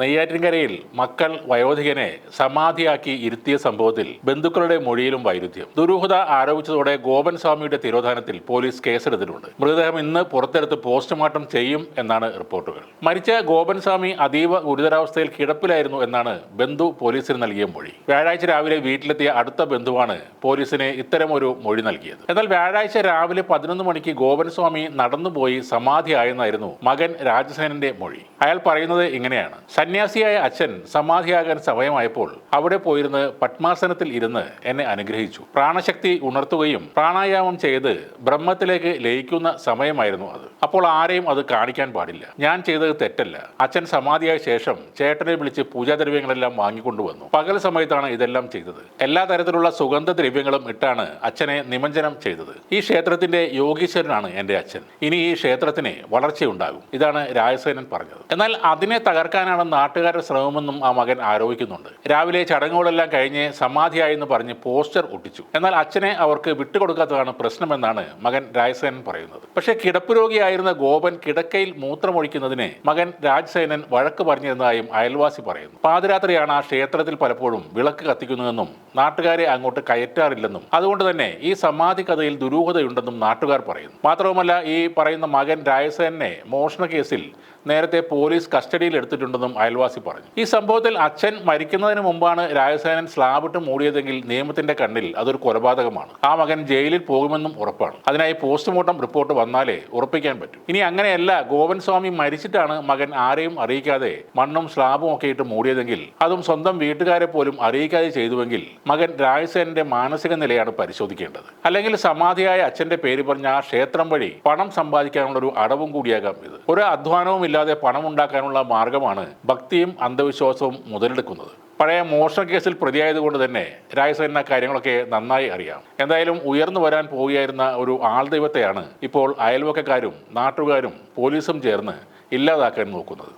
നെയ്യാറ്റിൻകരയിൽ മക്കൾ വയോധികനെ സമാധിയാക്കി ഇരുത്തിയ സംഭവത്തിൽ ബന്ധുക്കളുടെ മൊഴിയിലും വൈരുദ്ധ്യം. ദുരൂഹത ആരോപിച്ചതോടെ ഗോപൻ സ്വാമിയുടെ തിരോധാനത്തിൽ പോലീസ് കേസെടുത്തിട്ടുണ്ട്. മൃതദേഹം ഇന്ന് പുറത്തെടുത്ത് പോസ്റ്റ്മോർട്ടം ചെയ്യും എന്നാണ് റിപ്പോർട്ടുകൾ. മരിച്ച ഗോപൻ സ്വാമി അതീവ ഗുരുതരാവസ്ഥയിൽ കിടപ്പിലായിരുന്നു എന്നാണ് ബന്ധു പോലീസിന് നൽകിയ മൊഴി. വ്യാഴാഴ്ച രാവിലെ വീട്ടിലെത്തിയ അടുത്ത ബന്ധുവാണ് പോലീസിന് ഇത്തരമൊരു മൊഴി നൽകിയത്. എന്നാൽ വ്യാഴാഴ്ച രാവിലെ 11 മണിക്ക് ഗോപൻ സ്വാമി നടന്നുപോയി സമാധിയായെന്നായിരുന്നു മകൻ രാജസേനന്റെ മൊഴി. അയാൾ പറയുന്നത് ഇങ്ങനെയാണ്: സന്യാസിയായ അച്ഛൻ സമാധിയാകാൻ സമയമായപ്പോൾ അവിടെ പോയിരുന്ന് പത്മാസനത്തിൽ ഇരുന്ന് എന്നെ അനുഗ്രഹിച്ചു. പ്രാണശക്തി ഉണർത്തുകയും പ്രാണായാമം ചെയ്ത് ബ്രഹ്മത്തിലേക്ക് ലയിക്കുന്ന സമയമായിരുന്നു അത്. അപ്പോൾ ആരെയും അത് കാണിക്കാൻ പാടില്ല. ഞാൻ ചെയ്തത് തെറ്റല്ല. അച്ഛൻ സമാധിയായ ശേഷം ചേട്ടനെ വിളിച്ച് പൂജാദ്രവ്യങ്ങളെല്ലാം വാങ്ങിക്കൊണ്ടുവന്നു. പകൽ സമയത്താണ് ഇതെല്ലാം ചെയ്തത്. എല്ലാ തരത്തിലുള്ള സുഗന്ധദ്രവ്യങ്ങളും ഇട്ടാണ് അച്ഛനെ നിമഞ്ജനം ചെയ്തത്. ഈ ക്ഷേത്രത്തിന്റെ യോഗീശ്വരനാണ് എന്റെ അച്ഛൻ. ഇനി ഈ ക്ഷേത്രത്തിന് വളർച്ചയുണ്ടാകും. ഇതാണ് രാജസേനൻ പറഞ്ഞത്. എന്നാൽ അതിനെ തകർക്കാനാണ് നാട്ടുകാരുടെ ശ്രമമെന്നും ആ മകൻ ആരോപിക്കുന്നുണ്ട്. രാവിലെ ചടങ്ങുകളെല്ലാം കഴിഞ്ഞ് സമാധിയായെന്ന് പറഞ്ഞ് പോസ്റ്റർ ഒട്ടിച്ചു. എന്നാൽ അച്ഛനെ അവർക്ക് വിട്ടുകൊടുക്കാത്തതാണ് പ്രശ്നമെന്നാണ് മകൻ രാജസേനൻ പറയുന്നത്. പക്ഷേ കിടപ്പ് രോഗിയായിരുന്ന ഗോപൻ കിടക്കയിൽ മൂത്രമൊഴിക്കുന്നതിന് മകൻ രാജസേനൻ വഴക്ക് പറഞ്ഞിരുന്നതായും അയൽവാസി പറയുന്നു. പാതിരാത്രിയാണ് ആ ക്ഷേത്രത്തിൽ പലപ്പോഴും വിളക്ക് കത്തിക്കുന്നതെന്നും നാട്ടുകാരെ അങ്ങോട്ട് കയറ്റാറില്ലെന്നും അതുകൊണ്ട് തന്നെ ഈ സമാധി കഥയിൽ ദുരൂഹതയുണ്ടെന്നും നാട്ടുകാർ പറയുന്നു. മാത്രവുമല്ല, ഈ പറയുന്ന മകൻ രാജസേനനെ മോഷണ കേസിൽ നേരത്തെ പോലീസ് കസ്റ്റഡിയിൽ എടുത്തിട്ടുണ്ടെന്നും അയൽവാസി പറഞ്ഞു. ഈ സംഭവത്തിൽ അച്ഛൻ മരിക്കുന്നതിന് മുമ്പാണ് രാജസേനൻ സ്ലാബിട്ട് മൂടിയതെങ്കിൽ നിയമത്തിന്റെ കണ്ണിൽ അതൊരു കൊലപാതകമാണ്. ആ മകൻ ജയിലിൽ പോകുമെന്നും ഉറപ്പാണ്. അതിനായി പോസ്റ്റ്മോർട്ടം റിപ്പോർട്ട് വന്നാലേ ഉറപ്പിക്കാൻ പറ്റൂ. ഇനി അങ്ങനെയല്ല, ഗോപൻ സ്വാമി മരിച്ചിട്ടാണ് മകൻ ആരെയും അറിയിക്കാതെ മണ്ണും സ്ലാബും ഒക്കെ ഇട്ട് മൂടിയതെങ്കിൽ, അതും സ്വന്തം വീട്ടുകാരെ പോലും അറിയിക്കാതെ ചെയ്തുവെങ്കിൽ മകൻ രാജസേനന്റെ മാനസിക നിലയാണ് പരിശോധിക്കേണ്ടത്. അല്ലെങ്കിൽ സമാധിയായ അച്ഛന്റെ പേര് പറഞ്ഞ ആ ക്ഷേത്രം വഴി പണം സമ്പാദിക്കാനുള്ള ഒരു അടവും കൂടിയാകാം ഇത്. ഒരു അധ്വാനവും ഇല്ലാതെ പണം ഉണ്ടാക്കാനുള്ള മാർഗമാണ് ഭക്തിയും അന്ധവിശ്വാസവും മുതലെടുക്കുന്നത്. പഴയ മോഷണ കേസിൽ പ്രതിയായതുകൊണ്ട് തന്നെ രാജസേന കാര്യങ്ങളൊക്കെ നന്നായി അറിയാം. എന്തായാലും ഉയർന്നു വരാൻ പോവുകയായിരുന്ന ഒരു ആൾദൈവത്തെയാണ് ഇപ്പോൾ അയൽവക്കക്കാരും നാട്ടുകാരും പോലീസും ചേർന്ന് ഇല്ലാതാക്കാൻ നോക്കുന്നത്.